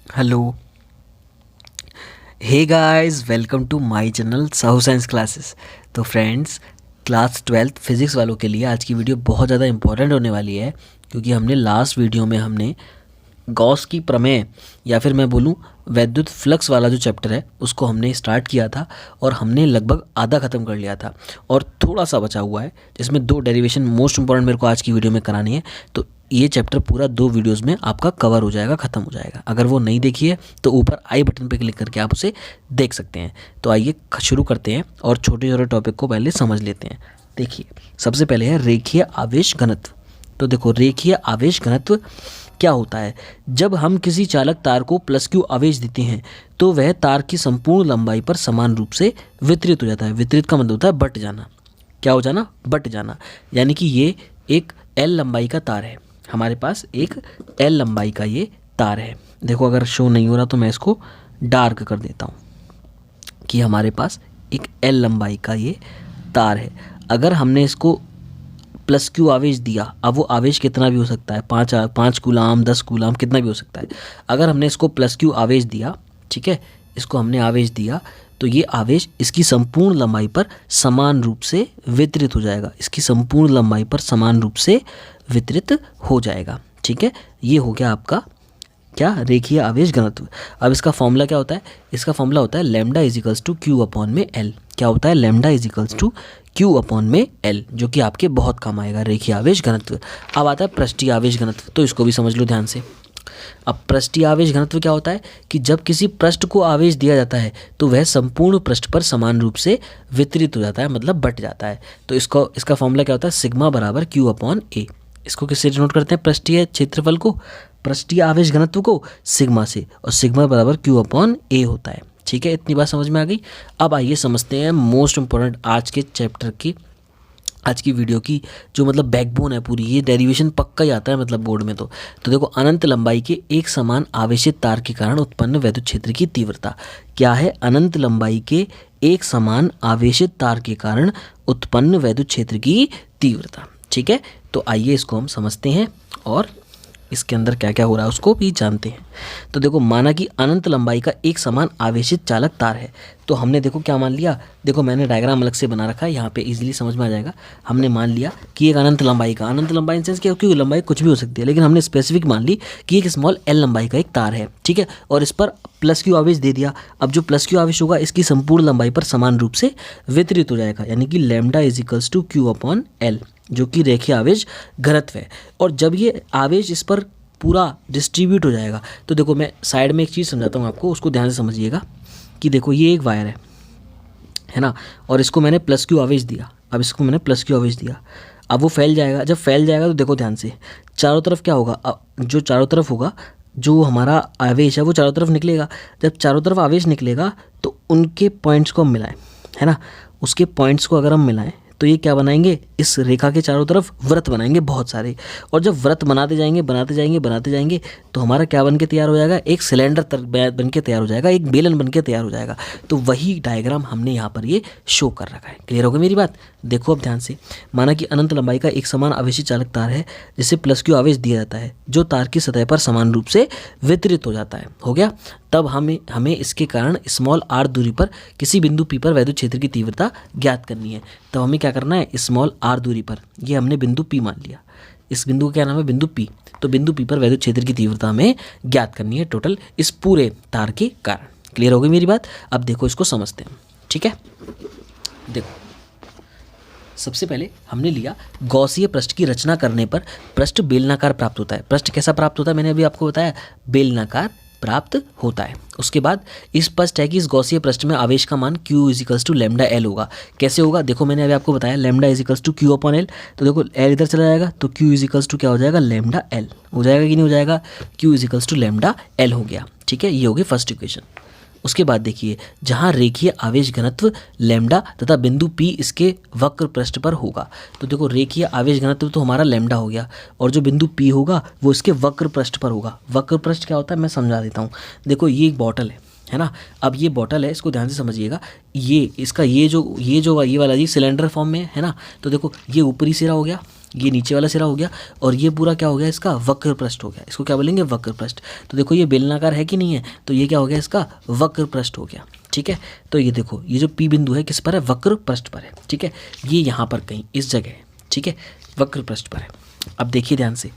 Hello. Hey guys, welcome to my channel Sahu science classes. तो friends, class 12th physics वालों के लिए आज की वीडियो बहुत ज़्यादा इंपॉर्टेंट होने वाली है, क्योंकि हमने लास्ट वीडियो में हमने गॉस की प्रमेय या फिर मैं बोलूँ वैद्युत फ्लक्स वाला जो चैप्टर है उसको हमने स्टार्ट किया था और हमने लगभग आधा ख़त्म कर लिया था और थोड़ा सा बचा हुआ है, जिसमें दो डेरिवेशन मोस्ट इंपॉर्टेंट मेरे को आज की वीडियो में करानी है। तो ये चैप्टर पूरा 2 वीडियोस में आपका कवर हो जाएगा, ख़त्म हो जाएगा। अगर वो नहीं देखी है तो ऊपर आई बटन पे क्लिक करके आप उसे देख सकते हैं। तो आइए शुरू करते हैं और छोटे छोटे टॉपिक को पहले समझ लेते हैं। देखिए, सबसे पहले है रेखीय आवेश घनत्व। तो देखो, रेखीय आवेश घनत्व क्या होता है? जब हम किसी चालक तार को प्लस क्यू आवेश देते हैं तो वह तार की संपूर्ण लंबाई पर समान रूप से वितरित हो जाता है। वितरित का मतलब होता है बट जाना। क्या हो जाना? बट जाना। यानी कि ये एक एल लंबाई का तार है, हमारे पास एक एल लंबाई का ये तार है। देखो, अगर शो नहीं हो रहा तो मैं इसको डार्क कर देता हूँ कि हमारे पास एक एल लंबाई का ये तार है। अगर हमने इसको प्लस क्यू आवेश दिया, अब वो आवेश कितना भी हो सकता है, 5 कूलाम, 10 कूलाम, कितना भी हो सकता है। अगर हमने इसको प्लस क्यू आवेश दिया, ठीक है, इसको हमने आवेश दिया, तो ये आवेश इसकी संपूर्ण लंबाई पर समान रूप से वितरित हो जाएगा। इसकी संपूर्ण लंबाई पर समान रूप से वितरित हो जाएगा। ठीक है, ये हो गया आपका क्या? रेखीय आवेश घनत्व। अब इसका फॉर्मूला क्या होता है? इसका फॉर्मूला होता है lambda equals to Q upon में एल। क्या होता है? Lambda equals to Q upon में एल, जो कि आपके बहुत काम आएगा, रेखीय आवेश घनत्व। अब आता है पृष्ठीय आवेश घनत्व, तो इसको भी समझ लो ध्यान से। अब पृष्ठीय आवेश घनत्व क्या होता है कि जब किसी पृष्ठ को आवेश दिया जाता है तो वह संपूर्ण पृष्ठ पर समान रूप से वितरित हो जाता है, मतलब बट जाता है। तो इसका फॉर्मूला क्या होता है? सिग्मा बराबर क्यू अपॉन ए। इसको किससे डिनोट करते हैं? पृष्ठीय क्षेत्रफल को, पृष्ठीय आवेश घनत्व को सिग्मा से, और सिग्मा बराबर क्यू अपॉन ए होता है। ठीक है, इतनी बात समझ में आ गई। अब आइए समझते हैं मोस्ट इंपॉर्टेंट आज के चैप्टर की, आज की वीडियो की जो मतलब बैकबोन है पूरी। ये डेरिवेशन पक्का ही आता है मतलब बोर्ड में। तो देखो, अनंत लंबाई के एक समान आवेशित तार के कारण उत्पन्न वैद्युत क्षेत्र की तीव्रता क्या है? अनंत लंबाई के एक समान आवेशित तार के कारण उत्पन्न वैद्युत क्षेत्र की तीव्रता। ठीक है, तो आइए इसको हम समझते हैं और इसके अंदर क्या क्या हो रहा है उसको भी जानते हैं। तो देखो, माना कि अनंत लंबाई का एक समान आवेशित चालक तार है। तो हमने देखो क्या मान लिया, देखो मैंने डायग्राम अलग से बना रखा है, यहाँ पे इजीली समझ में आ जाएगा। हमने मान लिया कि एक अनंत लंबाई का, अनंत लंबाई इन सेंस क्या, क्योंकि लंबाई कुछ भी हो सकती है, लेकिन हमने स्पेसिफिक मान ली कि एक स्मॉल एल लंबाई का एक तार है। ठीक है, और इस पर प्लस क्यू आवेश दे दिया। अब जो प्लस क्यू आवेश होगा इसकी संपूर्ण लंबाई पर समान रूप से वितरित हो जाएगा, यानी कि lambda is equals to Q upon L, जो कि रेखीय आवेश घनत्व है। और जब ये आवेश इस पर पूरा डिस्ट्रीब्यूट हो जाएगा, तो देखो मैं साइड में एक चीज़ समझाता हूँ आपको, उसको ध्यान से समझिएगा। कि देखो, ये एक वायर है ना, और इसको मैंने प्लस क्यू आवेश दिया। अब इसको मैंने प्लस क्यू आवेश दिया, अब वो फैल जाएगा। जब फैल जाएगा तो देखो ध्यान से, चारों तरफ क्या होगा? जो चारों तरफ होगा, जो हमारा आवेश है वो चारों तरफ निकलेगा। जब चारों तरफ आवेश निकलेगा तो उनके पॉइंट्स को हम मिलाएं, है ना, उसके पॉइंट्स को अगर हम मिलाएं तो ये क्या बनाएंगे? इस रेखा के चारों तरफ व्रत बनाएंगे बहुत सारे। और जब व्रत बनाते जाएंगे बनाते जाएंगे बनाते जाएंगे तो हमारा क्या बन के तैयार हो जाएगा? एक सिलेंडर बन के तैयार हो जाएगा, एक बेलन बन के तैयार हो जाएगा। तो वही डायग्राम हमने यहाँ पर ये शो कर रखा है। क्लियर हो गई मेरी बात? देखो अब ध्यान से, माना कि अनंत लंबाई का एक समान आवेशित चालक तार है जिसे प्लस क्यू आवेश दिया जाता है, जो तार की सतह पर समान रूप से वितरित हो जाता है। हो गया? तब हमें इसके कारण स्मॉल आर दूरी पर किसी बिंदु पी पर वैद्युत क्षेत्र की तीव्रता ज्ञात करनी है। तब हमें क्या करना है? स्मॉल आर दूरी पर, ये हमने बिंदु पी मान लिया, इस बिंदु का क्या नाम है? बिंदु पी। तो बिंदु पी पर वैद्युत क्षेत्र की तीव्रता हमें ज्ञात करनी है टोटल इस पूरे तार के कारण। क्लियर हो गई मेरी बात? अब देखो इसको समझते हैं। ठीक है, देखो सबसे पहले हमने लिया गॉसीय पृष्ठ की रचना करने पर पृष्ठ बेलनाकार प्राप्त होता है। पृष्ठ कैसा प्राप्त होता है? मैंने अभी आपको बताया, बेलनाकार प्राप्त होता है। उसके बाद इस स्पष्ट है कि इस गॉसीय पृष्ठ में आवेश का मान Q equals to lambda L होगा। कैसे होगा? देखो मैंने अभी आपको बताया lambda equals to Q upon L. तो देखो एल इधर चला जाएगा तो Q इजिकल्स टू क्या हो जाएगा? लैम्डा एल हो जाएगा कि नहीं हो जाएगा? Q equals to lambda L हो गया। ठीक है, ये होगी फर्स्ट इक्वेशन। उसके बाद देखिए, जहाँ रेखीय आवेश घनत्व लैम्डा तथा बिंदु P इसके वक्र पृष्ठ पर होगा। तो देखो, रेखीय आवेश घनत्व तो हमारा लैम्डा हो गया, और जो बिंदु P होगा वो इसके वक्र पृष्ठ पर होगा। वक्र पृष्ठ क्या होता है मैं समझा देता हूँ। देखो, ये एक बॉटल है ना। अब ये बॉटल है, इसको ध्यान से समझिएगा। ये इसका ये वाला ये सिलेंडर फॉर्म में है ना। तो देखो, ये ऊपरी सिरा हो गया, ये नीचे वाला सिरा हो गया और ये पूरा क्या हो गया इसका वक्र पृष्ठ हो गया। इसको क्या बोलेंगे वक्र पृष्ठ। तो देखो ये बेलनाकार है कि नहीं है, तो ये क्या हो गया इसका वक्र पृष्ठ हो गया। ठीक है, तो ये देखो ये जो P बिंदु है किस पर है, वक्र पृष्ठ पर है। ठीक है, ये यहाँ पर कहीं इस जगह है। ठीक है, वक्र पृष्ठ पर है। अब देखिए ध्यान से,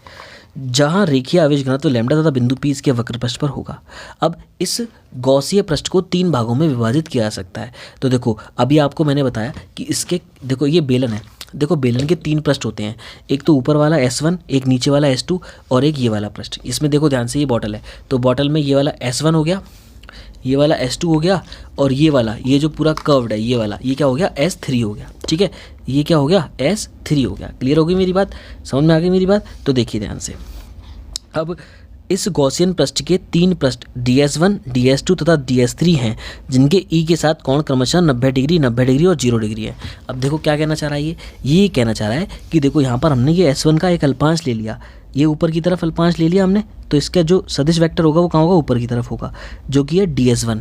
जहाँ रेखीय आवेश घनत्व लैम्डा तथा बिंदु P इसके वक्र पृष्ठ पर होगा। अब इस गॉसीय पृष्ठ को 3 भागों में विभाजित किया जा सकता है। तो देखो अभी आपको मैंने बताया कि इसके देखो ये बेलन है, देखो बेलन के 3 पृष्ठ होते हैं, एक तो ऊपर वाला S1, एक नीचे वाला S2 और एक ये वाला पृष्ठ। इसमें देखो ध्यान से ये बॉटल है, तो बॉटल में ये वाला S1 हो गया, ये वाला S2 हो गया और ये वाला ये जो पूरा कर्व्ड है ये वाला ये क्या हो गया S3 हो गया। ठीक है, ये क्या हो गया S3 हो गया। क्लियर हो गई मेरी बात, समझ में आ गई मेरी बात। तो देखिए ध्यान से, अब इस गॉसियन पृष्ठ के 3 पृष्ठ DS1, DS2 तथा DS3 हैं, जिनके E के साथ कोण क्रमशः 90 डिग्री, 90 डिग्री और 0 डिग्री है। अब देखो क्या कहना चाह रहा है ये कहना चाह रहा है कि देखो यहाँ पर हमने ये S1 का एक अल्पांश ले लिया, ये ऊपर की तरफ अल्पांश ले लिया हमने, तो इसका जो सदिश वेक्टर होगा वो कहाँ होगा, ऊपर की तरफ होगा, जो कि है DS1।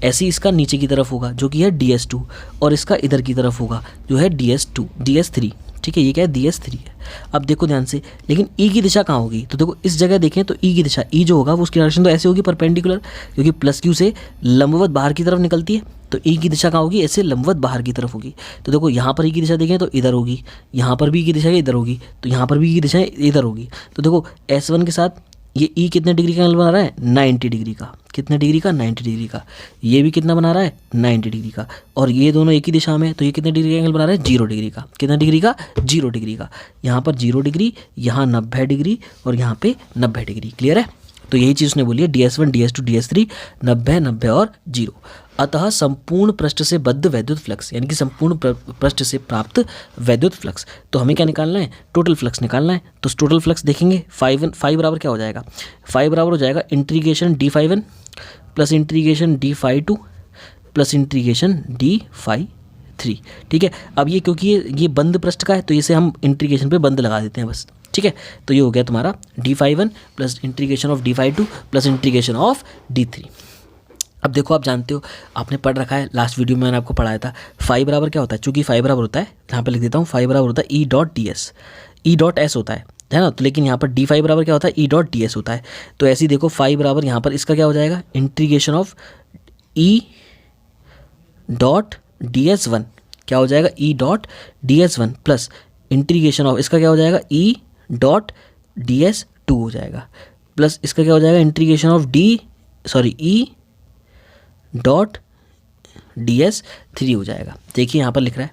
ऐसे ही इसका नीचे की तरफ होगा जो कि है DS2 और इसका इधर की तरफ होगा जो है DS3। ठीक है, ये क्या है DS3 है। अब देखो ध्यान से, लेकिन E की दिशा कहाँ होगी, तो देखो इस जगह देखें तो E की दिशा, E जो होगा वो उसकी डायरेक्शन तो ऐसे होगी परपेंडिकुलर, क्योंकि प्लस Q से लंबवत बाहर की तरफ निकलती है, तो E की दिशा कहाँ होगी, ऐसे लंबवत बाहर की तरफ होगी। तो देखो यहाँ पर E की दिशा देखें तो इधर होगी, यहाँ पर भी E की दिशा इधर होगी, तो यहाँ पर भी E की दिशा इधर होगी। तो देखो S1 के साथ ये E कितने डिग्री का एंगल बना रहा है, 90 डिग्री का। कितने डिग्री का, 90 डिग्री का। ये भी कितना बना रहा है, 90 डिग्री का। और ये दोनों एक ही दिशा में, तो ये कितने डिग्री का एंगल बना रहा है, 0 डिग्री का। कितना डिग्री का, 0 डिग्री का। यहाँ पर 0 डिग्री, यहाँ 90 डिग्री और यहाँ पे 90 डिग्री। क्लियर है, तो यही चीज़ उसने बोली है, DS1, DS2, DS3 90, 90 और 0। अतः संपूर्ण पृष्ठ से बद्ध वैद्युत फ्लक्स, यानी कि संपूर्ण पृष्ठ से प्राप्त वैद्युत फ्लक्स, तो हमें क्या निकालना है, टोटल फ्लक्स निकालना है। तो टोटल फ्लक्स देखेंगे, फाई बराबर क्या हो जाएगा, फाई बराबर हो जाएगा integration d∅1 plus integration d∅2 plus integration d∅3। ठीक है, अब ये क्योंकि ये बंद पृष्ठ का है तो इसे हम इंटीग्रेशन पे बंद लगा देते हैं बस। ठीक है, तो ये हो गया तुम्हारा d∅1 plus integration of d∅2 plus integration of d3। अब देखो आप जानते हो, आपने पढ़ रखा है, लास्ट वीडियो में मैंने आपको पढ़ाया था, फाई बराबर क्या होता है, चूंकि फाई बराबर होता है, यहाँ पे लिख देता हूँ, फाई बराबर होता है E.ds, E.s होता है ना। तो लेकिन यहाँ पर d∅ बराबर क्या होता है, E.ds होता है। तो ऐसे ही देखो फाई बराबर यहाँ पर इसका क्या हो जाएगा, इंटीग्रेशन ऑफ E.ds1 क्या हो जाएगा, E.ds1 प्लस इंटीग्रेशन ऑफ इसका क्या हो जाएगा, E.ds2 हो जाएगा, प्लस इसका क्या हो जाएगा, इंटीग्रेशन ऑफ E.ds3 हो जाएगा। देखिए यहाँ पर लिख रहा है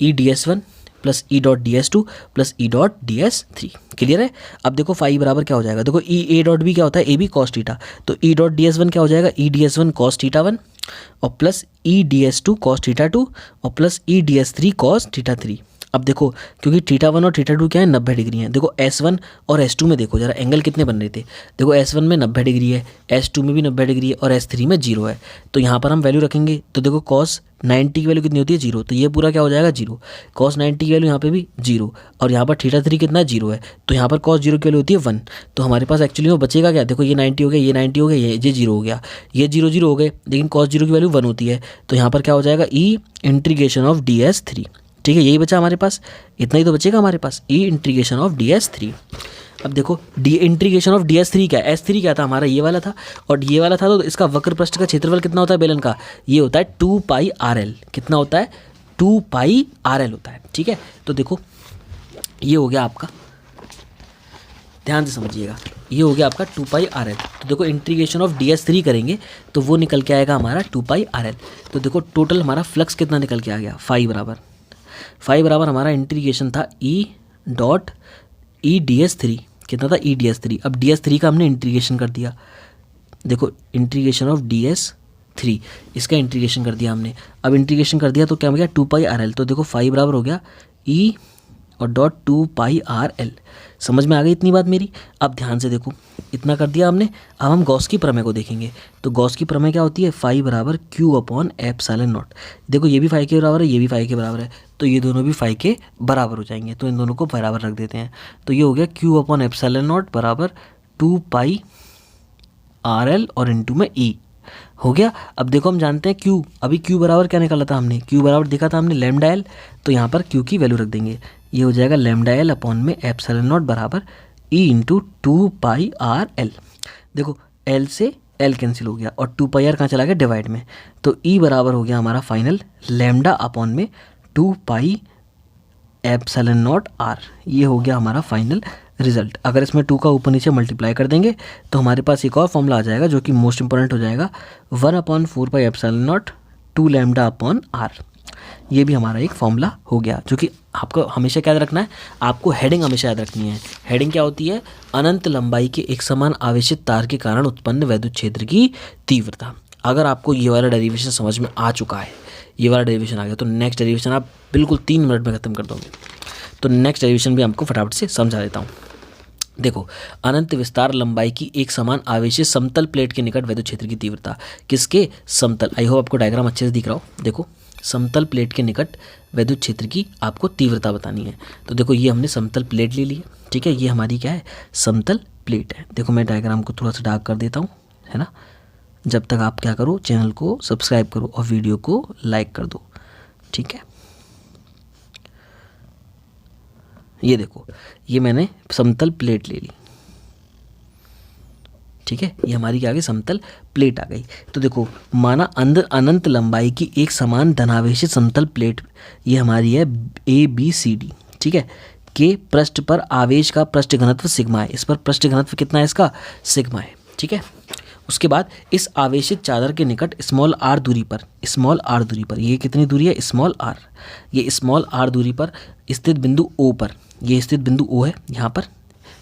E.ds1 plus E.ds2 plus E.ds3। Clear है। अब देखो फाई बराबर क्या हो जाएगा, देखो E.A.B क्या होता है, AB cos थीटा, तो E.ds1 क्या हो जाएगा, E.ds1 cos थीटा 1 और प्लस E.ds2 cos थीटा 2 और प्लस E.ds3 cos थीटा 3। अब देखो क्योंकि थीटा 1 और थीटा 2 क्या है, 90 डिग्री है। देखो S1 और S2 में देखो जरा एंगल कितने बन रहे थे, देखो S1 में 90 डिग्री है, S2 में भी 90 डिग्री है और S3 में 0 है। तो यहाँ पर हम वैल्यू रखेंगे, तो देखो cos 90 की वैल्यू कितनी होती है, 0, तो ये पूरा क्या हो जाएगा 0। cos 90 की वैल्यू यहाँ पे भी 0 और यहाँ पर थीटा 3 कितना 0 है, तो यहाँ पर cos 0 की वैल्यू होती है 1। तो हमारे पास एक्चुअली वो बचेगा क्या, देखो ये 90 हो गया, ये 90 हो गया, ये 0 हो गया, ये 0 हो गए, लेकिन cos 0 की वैल्यू 1 होती है। तो यहाँ पर क्या हो जाएगा, E इंटीग्रेशन ऑफ ds3। ठीक है, यही बचा हमारे पास, इतना ही तो बचेगा हमारे पास, E इंटीग्रेशन ऑफ ds3। अब देखो डी इंटीग्रेशन ऑफ ds3 क्या है, S3 क्या था हमारा, ये वाला था, और ये वाला था, तो इसका वक्र पृष्ठ का क्षेत्रफल कितना होता है बेलन का, ये होता है 2πrl। कितना होता है, 2πrl होता है। ठीक है, तो देखो ये हो गया आपका, ध्यान से समझिएगा, ये हो गया आपका 2πrl। तो देखो इंटीग्रेशन ऑफ ds3 करेंगे तो वो निकल के आएगा हमारा 2πrl। तो देखो टोटल हमारा फ्लक्स कितना निकल के आ गया, फाई बराबर हमारा इंटीग्रेशन था E.ds3, कितना था E.ds3। अब ds3 का हमने इंटीग्रेशन कर दिया, देखो इंटीग्रेशन ऑफ ds3, इसका इंटीग्रेशन कर दिया हमने। अब इंटीग्रेशन कर दिया तो क्या हो गया, 2πrl। तो देखो फाई बराबर हो गया E और डॉट 2πrl। समझ में आ गई इतनी बात मेरी। अब ध्यान से देखो, इतना कर दिया हमने। अब हम गॉस की प्रमेय को देखेंगे। तो गॉस की प्रमेय क्या होती है, फाई बराबर Q/ε0। देखो ये भी फाई के बराबर है, ये भी फाई के बराबर है, तो ये दोनों भी फाई के बराबर हो जाएंगे। तो इन दोनों को बराबर रख देते हैं। तो ये हो गया Q/ε0 बराबर 2πrl और इंटू में E। हो गया। अब देखो हम जानते हैं Q, अभी Q बराबर क्या निकाला था हमने, Q बराबर देखा था हमने लैम्डा एल, तो यहाँ पर Q की वैल्यू रख देंगे, ये हो जाएगा लैम्डा एल अपॉन में एप्सिलॉन नॉट बराबर E इंटू 2πr_l। देखो L से L कैंसिल हो गया और 2πr कहाँ चला गया, डिवाइड में, तो E बराबर हो गया हमारा फाइनल लैम्डा अपॉन में 2π एप्सिलॉन नॉट r। ये हो गया हमारा फाइनल रिजल्ट। अगर इसमें 2 का ऊपर नीचे मल्टीप्लाई कर देंगे तो हमारे पास एक और फॉर्मूला आ जाएगा जो कि मोस्ट इंपॉर्टेंट हो जाएगा, 1/4π epsilon naught 2 lambda upon r। ये भी हमारा एक फॉर्मूला हो गया, जो कि आपको हमेशा क्या याद रखना है, आपको हेडिंग हमेशा याद रखनी है। हेडिंग क्या होती है, अनंत लंबाई के एक समान आवेशित तार के कारण उत्पन्न वैद्युत क्षेत्र की तीव्रता। अगर आपको ये वाला डेरिवेशन समझ में आ चुका है, ये वाला डेरिवेशन आ गया, तो नेक्स्ट डेरिवेशन आप बिल्कुल 3 मिनट में खत्म कर दोगे। तो नेक्स्ट डेरिवेशन भी आपको फटाफट से समझा देता हूँ। देखो, अनंत विस्तार लंबाई की एक समान आवेशित समतल प्लेट के निकट वैद्युत क्षेत्र की तीव्रता, किसके, समतल, आई होप आपको डायग्राम अच्छे से दिख रहा हो। देखो समतल प्लेट के निकट वैद्युत क्षेत्र की आपको तीव्रता बतानी है। तो देखो ये हमने समतल प्लेट ले ली है, ठीक है, ये हमारी क्या है, समतल प्लेट है। देखो मैं डायग्राम को थोड़ा सा डार्क कर देता हूँ, है ना। जब तक आप क्या करो, चैनल को सब्सक्राइब करो और वीडियो को लाइक कर दो, ठीक है। ये देखो, ये मैंने समतल प्लेट ले ली, ठीक है, ये हमारी क्या आ गई, समतल प्लेट आ गई। तो देखो माना अनंत लंबाई की एक समान धनावेशित समतल प्लेट, ये हमारी है ABCD, ठीक है, के पृष्ठ पर आवेश का पृष्ठ घनत्व सिग्मा है। इस पर पृष्ठ घनत्व कितना है, इसका सिग्मा है, ठीक है। उसके बाद इस आवेशित चादर के निकट स्मॉल r दूरी पर, ये कितनी दूरी है, स्मॉल r, ये स्मॉल r दूरी पर स्थित बिंदु O पर, ये स्थित बिंदु O है यहाँ पर,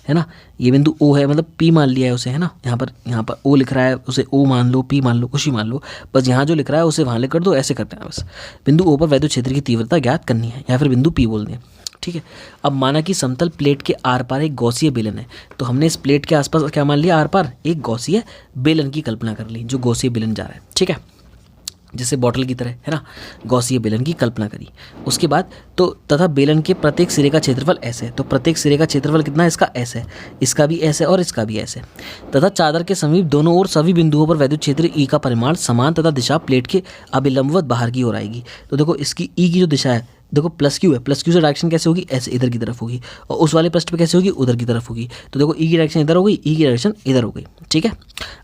है ना, ये बिंदु O है, मतलब P मान लिया है उसे, है ना, यहाँ पर O लिख रहा है, उसे O मान लो, P मान लो, कुछ ही मान लो, बस यहाँ जो लिख रहा है उसे वहाँ लिख कर दो, ऐसे करते हैं बस। बिंदु O पर वैद्युत क्षेत्र की तीव्रता ज्ञात करनी है, या फिर बिंदु P बोल दें, ठीक है। अब माना कि समतल प्लेट के आर पार एक गॉसीय बेलन है, तो हमने इस प्लेट के आसपास क्या मान लिया, आर पार एक गॉसीय बेलन की कल्पना कर ली, जो गॉसीय बेलन जा रहा है, ठीक है, जैसे बॉटल की तरह, है ना, गॉसीय बेलन की कल्पना करी। उसके बाद तो तथा बेलन के प्रत्येक सिरे का क्षेत्रफल S है, तो प्रत्येक सिरे का क्षेत्रफल कितना है, इसका S है, इसका भी S है और इसका भी S है, तथा चादर के समीप दोनों ओर सभी बिंदुओं पर वैद्युत क्षेत्र E का परिमाण समान तथा दिशा प्लेट के अभिलंबवत बाहर की ओर आएगी। तो देखो इसकी E की जो दिशा है, देखो +Q है, +Q से डायरेक्शन कैसे होगी, ऐसे इधर की तरफ होगी, और उस वाले पृष्ठ पे कैसे होगी, उधर की तरफ होगी। तो देखो E की डायरेक्शन इधर हो गई, E की डायरेक्शन इधर हो गई, ठीक है।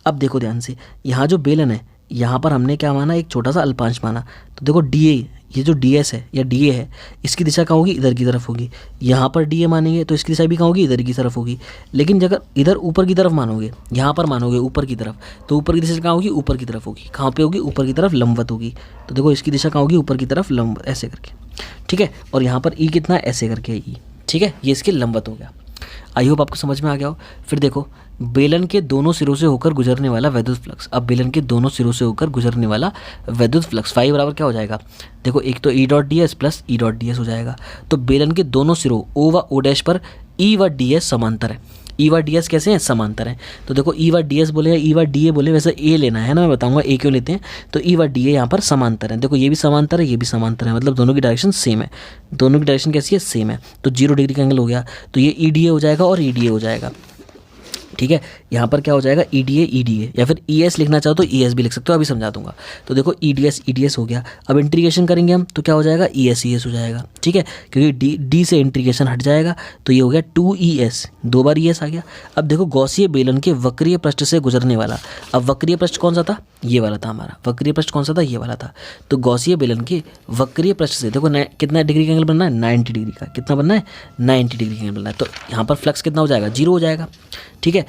अब देखो ध्यान से, यहाँ जो बेलन है, यहाँ पर हमने क्या माना, एक छोटा सा अल्पांश माना। तो देखो DA, ये जो DS है या DA है, इसकी दिशा कहाँ होगी, इधर की तरफ होगी। यहाँ पर DA मानेंगे तो इसकी दिशा भी कहाँ होगी, इधर की तरफ होगी। लेकिन अगर इधर ऊपर की तरफ मानोगे, यहाँ पर मानोगे ऊपर की तरफ, तो ऊपर की दिशा कहाँ होगी, ऊपर की तरफ होगी। कहाँ पे होगी, ऊपर की तरफ लंबवत होगी। तो देखो इसकी दिशा कहाँ होगी, ऊपर की तरफ लंबवत, ऐसे करके, ठीक है। और यहाँ पर E कितना है, ऐसे करके E, ठीक है, ये इसके लंबवत हो गया। आई होप आपको समझ में आ गया हो। फिर देखो बेलन के दोनों सिरों से होकर गुजरने वाला वैद्युत फ्लक्स। अब बेलन के दोनों सिरों से होकर गुजरने वाला वैद्युत फ्लक्स फाई बराबर क्या हो जाएगा, देखो एक तो E.ds प्लस E.ds हो जाएगा। तो बेलन के दोनों सिरों O व O' पर E व ds समांतर है। E व ds कैसे हैं, समांतर हैं। तो देखो E व ds बोले या E व da बोले, वैसे A लेना है ना, मैं बताऊंगा A क्यों लेते हैं। तो E व da यहाँ पर समांतर है। देखो ये भी समांतर है, ये भी समांतर है, मतलब दोनों की डायरेक्शन सेम है। दोनों की डायरेक्शन कैसी है, सेम है। तो 0 डिग्री का एंगल हो गया। तो ये EDA हो जाएगा और EDA हो जाएगा, ठीक है। यहाँ पर क्या हो जाएगा, EDA या फिर ES लिखना चाहो तो ES भी लिख सकते हो, अभी समझा दूंगा। तो देखो EDS हो गया। अब इंटीग्रेशन करेंगे हम तो क्या हो जाएगा, ES हो जाएगा, ठीक है, क्योंकि D से इंटीग्रेशन हट जाएगा। तो ये हो गया 2ES, 2 बार ES आ गया। अब देखो गॉसीय बेलन के वक्रीय पृष्ठ से गुजरने वाला, अब वक्रीय पृष्ठ कौन सा था, ये वाला था हमारा। वक्रीय पृष्ठ कौन सा था, ये वाला था। तो गॉसीय बेलन के वक्रीय पृष्ठ से देखो कितना डिग्री का एंगल बनना है, 90 डिग्री का। कितना बनना है, 90 डिग्री का एंगल बनना है। तो यहाँ पर फ्लक्स कितना हो जाएगा, 0 हो जाएगा, ठीक है।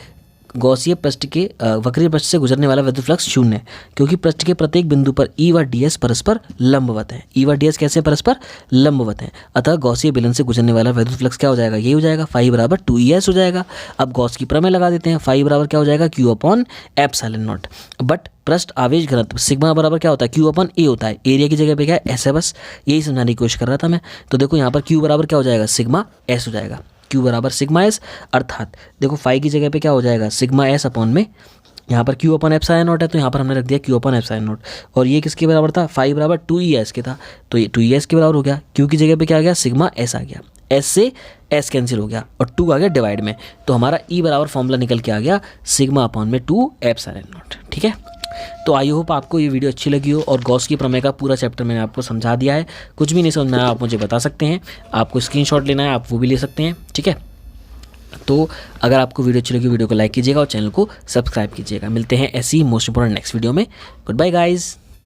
गॉसीय पृष्ठ के वक्रीय पृष्ठ से गुजरने वाला वैद्युत फ्लक्स 0 है, क्योंकि पृष्ठ के प्रत्येक बिंदु पर E व ds परस्पर लंबवत है। E व ds कैसे परस्पर लंबवत हैं। अतः गॉसीय बेलन से गुजरने वाला वैद्युत फ्लक्स क्या हो जाएगा, ये हो जाएगा फाई बराबर 2ES हो जाएगा। अब गॉस की प्रमेय लगा देते हैं। फाई बराबर क्या हो जाएगा, Q/ε0। बट पृष्ठ आवेश घनत्व सिग्मा बराबर क्या होता है, Q/A होता है। एरिया की जगह पे क्या है, S है, बस यही समझाने की कोशिश कर रहा था मैं। तो देखो यहाँ पर Q बराबर क्या हो जाएगा, सिग्मा S हो जाएगा। Q बराबर सिग्मा S, अर्थात देखो फाई की जगह पे क्या हो जाएगा, सिग्मा S अपॉन में यहाँ पर Q/ε0 है, तो यहाँ पर हमने रख दिया Q/ε0। और ये किसके बराबर था, फाई बराबर 2ES के था, तो ये 2ES के बराबर हो गया। Q की जगह पे क्या आ गया, सिग्मा S आ गया। S से S कैंसिल हो गया और 2 आ गया डिवाइड में। तो हमारा E बराबर फॉर्मूला निकल के आ गया सिग्मा अपॉन में 2ε0, ठीक है। तो आई होप आपको ये वीडियो अच्छी लगी हो और गॉस की प्रमेय का पूरा चैप्टर मैंने आपको समझा दिया है। कुछ भी नहीं समझ में आया आप मुझे बता सकते हैं, आपको स्क्रीनशॉट लेना है आप वो भी ले सकते हैं, ठीक है। तो अगर आपको वीडियो अच्छी लगी वीडियो को लाइक कीजिएगा और चैनल को सब्सक्राइब कीजिएगा। मिलते हैं ऐसी मोस्ट इंपोर्टेंट नेक्स्ट वीडियो में। Good bye guys.